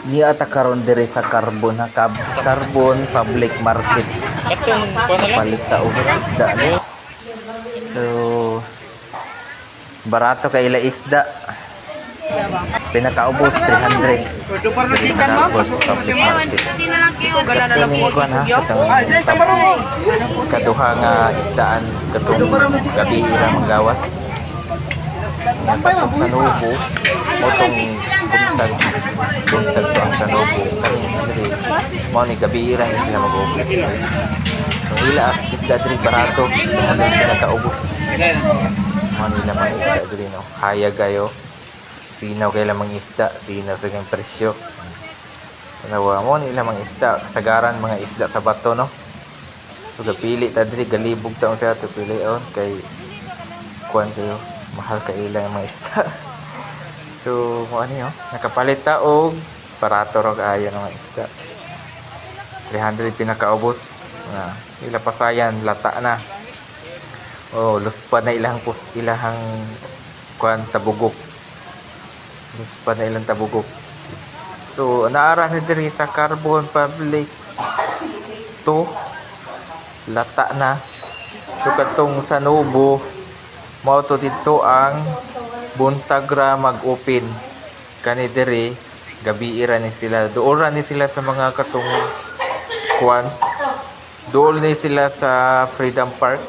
Ni ata karon dire sa Carbon ha, Carbon Public Market. Katong kuha na lang. Palit ta og isda no. So barato kay ila isda. Pinakaubos 300. Dire sa Carbon Public Market. Ito ni mo kuan ha, katong kaduha nga isdaan katong gabi ira manggawas. Katong sanubo motong buntag to ang sanubo kani diri mo ni gabi ira ni sila mag-ubos. So ila as isda diri barato ano pinakaubos. Mo nila mga isda diri no. Kaya gayo. Sinaw kay lamang isda, sinaw sa kanyang presyo. Nawa mo nila mga isda, kasagaran mga isda sa bato no. So gapili ta diri galibog taon sa ato pilion kay kuan kayo mahal ka ilang mga isda. So mo ani oh, nakapalit ta og barato ra kaayo ng mga isda. 300 pinakaubos. Na ila pasayan lata na. Oh, luspad na ilahang kuan tabugok. Luspad na ilang tabugok. So, naara na diri sa Carbon Public to lata na. So, katong sanubo mao to dito ang buntagra mag-open. Kani diri gabi ira ni sila. Doon ni sila sa mga katong kuan. Doon ni sila sa Freedom Park.